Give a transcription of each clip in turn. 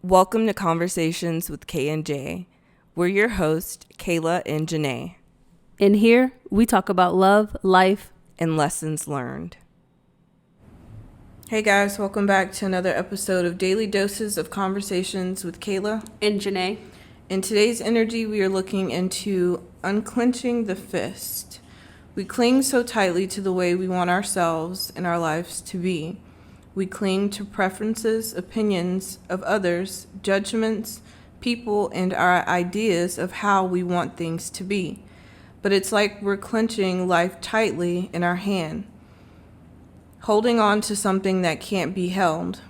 Welcome to Conversations with K and J. We're your hosts, Kayla and Janae. In here, we talk about love, life, and lessons learned. Hey guys, welcome back to another episode of Daily Doses of Conversations with Kayla and Janae. In today's energy, we are looking into unclenching the fist. We cling so tightly to the way we want ourselves and our lives to be. We cling to preferences, opinions of others, judgments, people, and our ideas of how we want things to be. But it's like we're clenching life tightly in our hand, holding on to something that can't be held.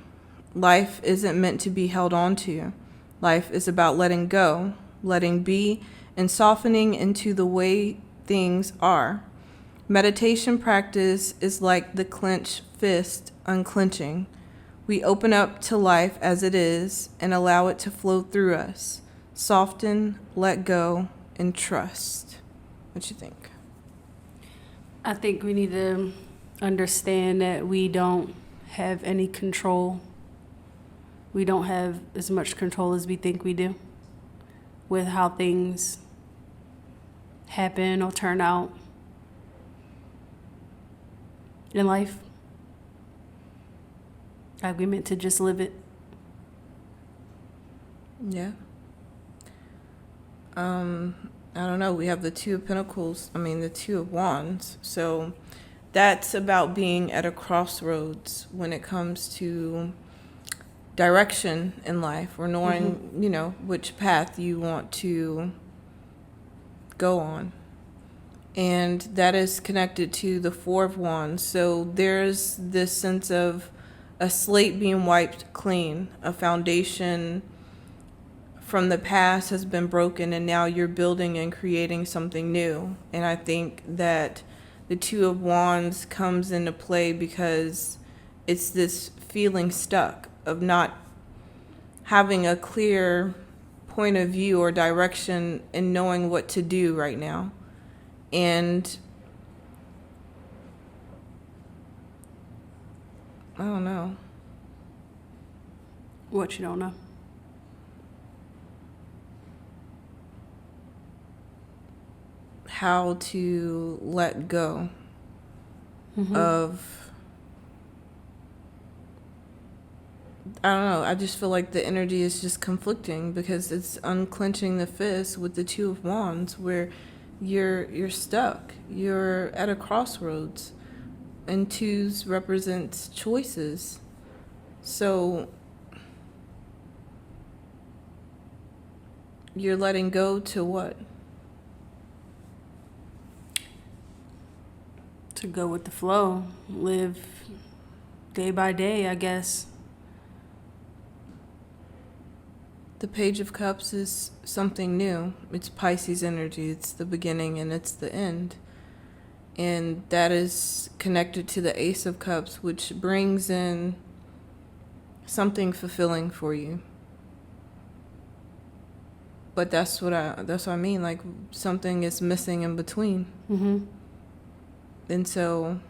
Life isn't meant to be held on to. Life is about letting go, letting be, and softening into the way things are. Meditation practice is like the clenched fist unclenching. We open up to life as it is and allow it to flow through us. Soften, let go, and trust. What you think? I think we need to understand that we don't have any control. We don't have as much control as we think we do with how things happen or turn out in life. Like we meant to just live it. Yeah. I don't know. We have the Two of Pentacles. The Two of Wands. So that's about being at a crossroads when it comes to direction in life, or knowing, which path you want to go on. And that is connected to the Four of Wands. So there's this sense of a slate being wiped clean, a foundation from the past has been broken, and now you're building and creating something new. And I think that the Two of Wands comes into play because it's this feeling stuck of not having a clear point of view or direction and knowing what to do right now. And I don't know. What you don't know? How to let go of, I don't know, I just feel like the energy is just conflicting because it's unclenching the fist with the Two of Wands, where you're stuck. You're at a crossroads, and twos represents choices. So you're letting go to what? To go with the flow, live day by day, I guess. The Page of Cups is something new. It's Pisces energy. It's the beginning and it's the end. And that is connected to the Ace of Cups, which brings in something fulfilling for you. But that's what I mean. Like, something is missing in between. And so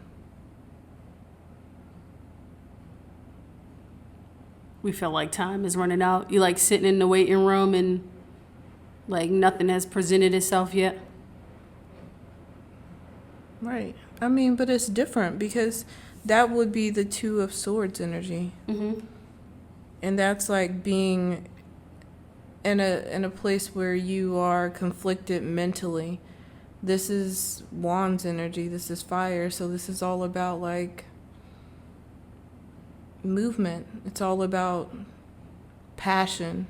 we feel like time is running out. You like sitting in the waiting room and like nothing has presented itself yet. Right. But it's different because that would be the Two of Swords energy. And that's like being in a place where you are conflicted mentally. This is Wands energy. This is fire. So this is all about like movement. It's all about passion,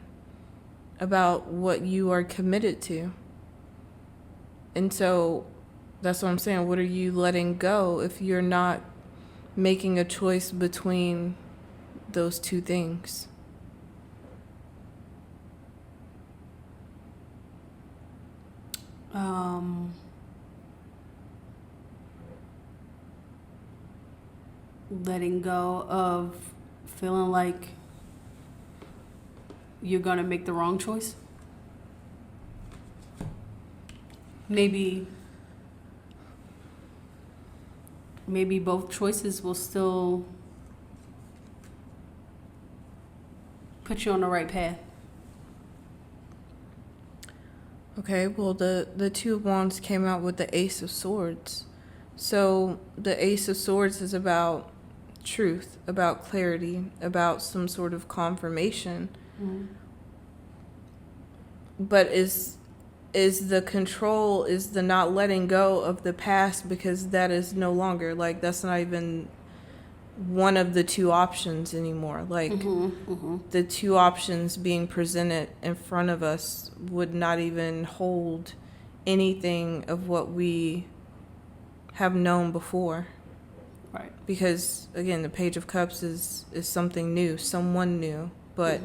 about what you are committed to. And so that's what I'm saying. What are you letting go if you're not making a choice between those two things? Letting go of feeling like you're going to make the wrong choice. Maybe both choices will still put you on the right path. Okay, well, the Two of Wands came out with the Ace of Swords. So the Ace of Swords is about truth, about clarity, about some sort of confirmation. Mm-hmm. But is the control, is the not letting go of the past, because that is no longer, like, that's not even one of the two options anymore. Like, the two options being presented in front of us would not even hold anything of what we have known before. Right. Because, again, the Page of Cups is something new, someone new. But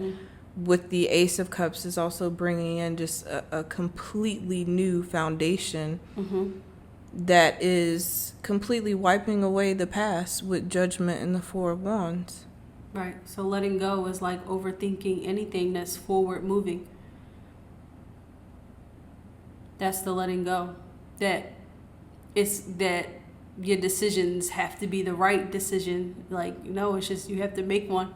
with the Ace of Cups is also bringing in just a completely new foundation that is completely wiping away the past with Judgment and the Four of Wands. Right. So letting go is like overthinking anything that's forward moving. That's the letting go. That it's that your decisions have to be the right decision. Like, no, it's just you have to make one.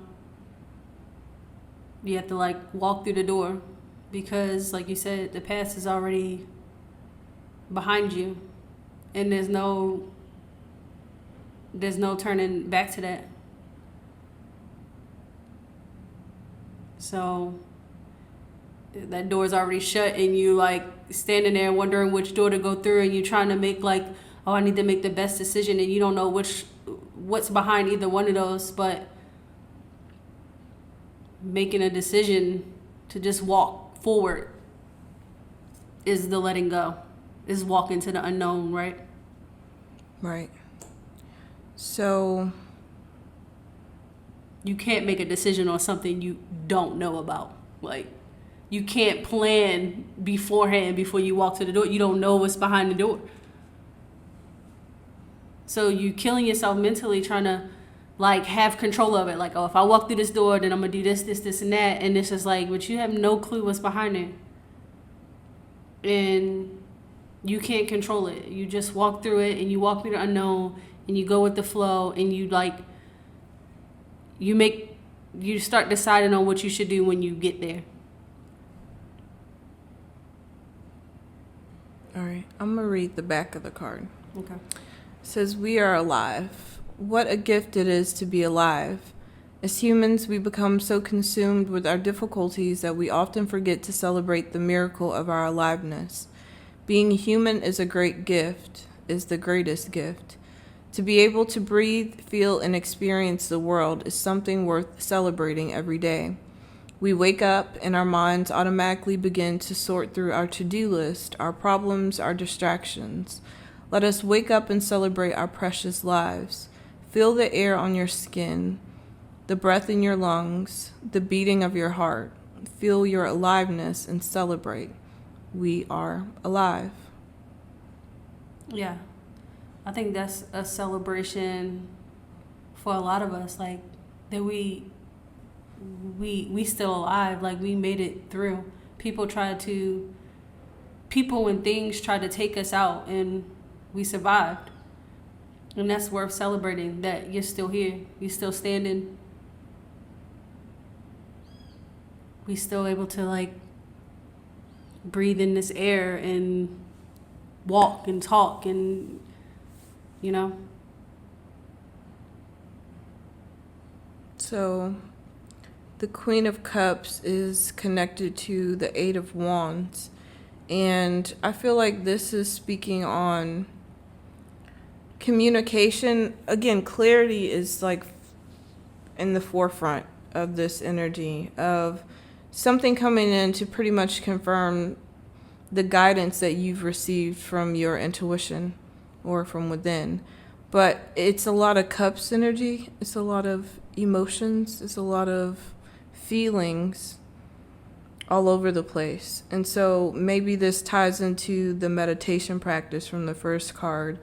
You have to like walk through the door because, like you said, the past is already behind you, and there's no turning back to that. So that door's already shut, and you like standing there wondering which door to go through, and you're trying to make like, oh, I need to make the best decision, and you don't know what's behind either one of those, but making a decision to just walk forward is the letting go, is walking to the unknown, right? Right. So you can't make a decision on something you don't know about. Like, you can't plan beforehand before you walk to the door. You don't know what's behind the door. So you killing yourself mentally trying to like have control of it. Like, oh, if I walk through this door, then I'm gonna do this, and that. And it's just like, but you have no clue what's behind it. And you can't control it. You just walk through it, and you walk through the unknown, and you go with the flow, and you like, you start deciding on what you should do when you get there. all right, I'm gonna read the back of the card. Okay. It says, we are alive. What a gift it is to be alive. As humans, we become so consumed with our difficulties that we often forget to celebrate the miracle of our aliveness. Being human is a great gift, is the greatest gift. To be able to breathe, feel, and experience the world is something worth celebrating every day. We wake up and our minds automatically begin to sort through our to-do list, our problems, our distractions. Let us wake up and celebrate our precious lives. Feel the air on your skin, the breath in your lungs, the beating of your heart. Feel your aliveness and celebrate. We are alive. Yeah. I think that's a celebration for a lot of us, like that we still alive, like we made it through. People and things tried to take us out, and we survived. And that's worth celebrating, that you're still here, you're still standing. We still able to like breathe in this air and walk and talk and, you know. So the Queen of Cups is connected to the Eight of Wands. And I feel like this is speaking on communication. Again, clarity is like in the forefront of this energy of something coming in to pretty much confirm the guidance that you've received from your intuition or from within. But it's a lot of cups energy. It's a lot of emotions. It's a lot of feelings all over the place. And so maybe this ties into the meditation practice from the first card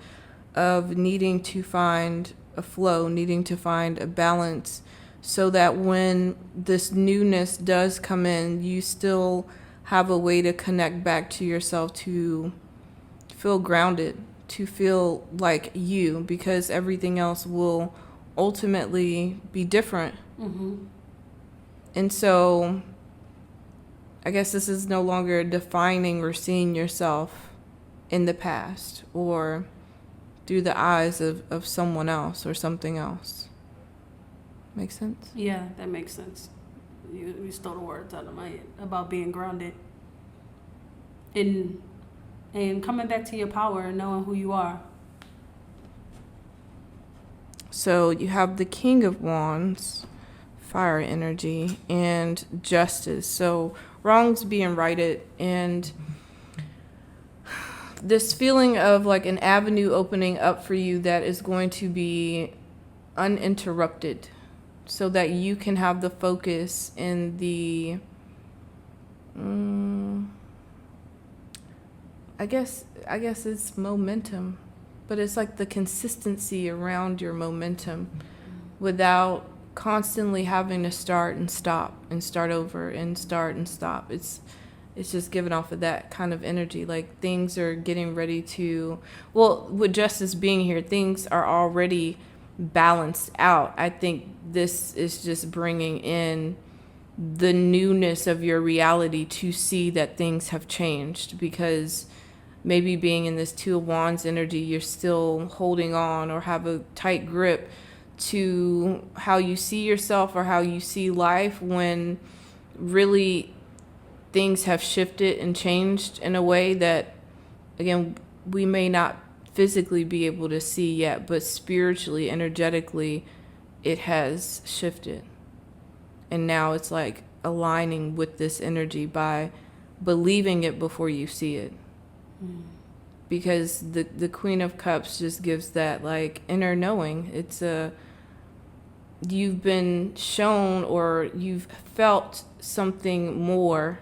of needing to find a flow, needing to find a balance, so that when this newness does come in, you still have a way to connect back to yourself, to feel grounded, to feel like you, because everything else will ultimately be different. Mm-hmm. And so I guess this is no longer defining or seeing yourself in the past or through the eyes of someone else or something else. Make sense? Yeah, that makes sense. You stole the words out of my head about being grounded. And coming back to your power and knowing who you are. So you have the King of Wands, fire energy, and justice. So wrongs being righted, and this feeling of like an avenue opening up for you that is going to be uninterrupted, so that you can have the focus and the I guess it's momentum, but it's like the consistency around your momentum without constantly having to start and stop and start over and start and stop. It's just giving off of that kind of energy. Like things are getting ready to, well, with justice being here, things are already balanced out. I think this is just bringing in the newness of your reality to see that things have changed, because maybe being in this Two of Wands energy, you're still holding on or have a tight grip to how you see yourself or how you see life, when really things have shifted and changed in a way that, again, we may not physically be able to see yet, but spiritually, energetically, it has shifted. And now it's like aligning with this energy by believing it before you see it. Because the Queen of Cups just gives that like inner knowing. It's you've been shown or you've felt something more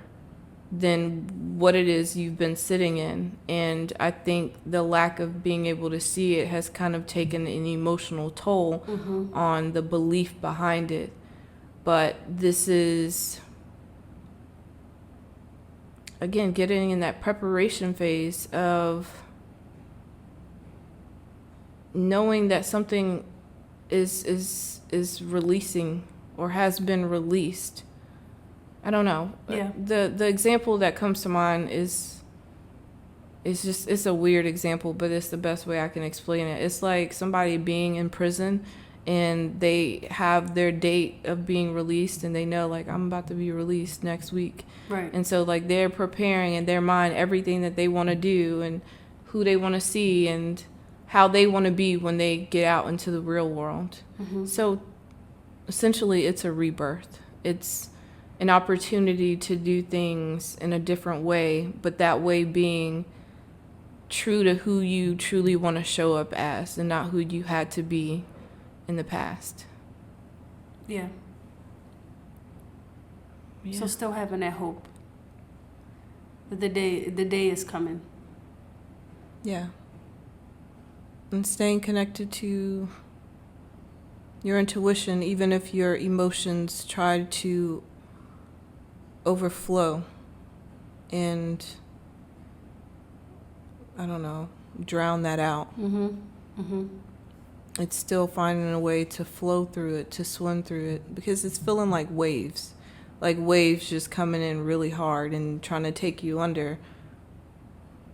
than what it is you've been sitting in. And I think the lack of being able to see it has kind of taken an emotional toll on the belief behind it. But this is, again, getting in that preparation phase of knowing that something is releasing or has been released. I don't know. Yeah. The example that comes to mind is just, it's a weird example, but it's the best way I can explain it. It's like somebody being in prison and they have their date of being released, and they know like, I'm about to be released next week. Right. And so like they're preparing in their mind everything that they want to do and who they want to see and how they want to be when they get out into the real world. So essentially it's a rebirth. It's an opportunity to do things in a different way, but that way being true to who you truly want to show up as and not who you had to be in the past. Yeah. So still having that hope that the day is coming. Yeah. And staying connected to your intuition, even if your emotions try to overflow and, I don't know, drown that out. It's still finding a way to flow through it, to swim through it, because it's feeling like waves just coming in really hard and trying to take you under.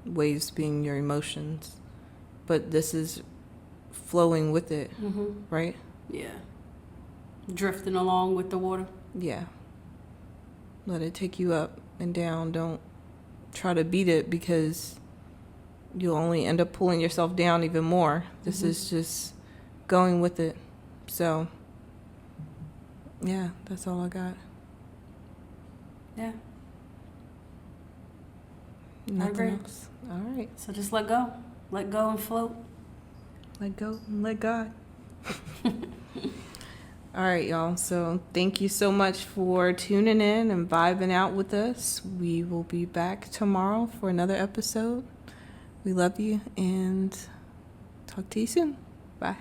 Waves being your emotions, but this is flowing with it, right? Yeah. Drifting along with the water. Yeah. Let it take you up and down. Don't try to beat it, because you'll only end up pulling yourself down even more. This is just going with it. So, yeah, that's all I got. Yeah. Nothing agree. else. All right. So just let go. Let go and float. Let go and let God. All right, y'all. So thank you so much for tuning in and vibing out with us. We will be back tomorrow for another episode. We love you and talk to you soon. Bye.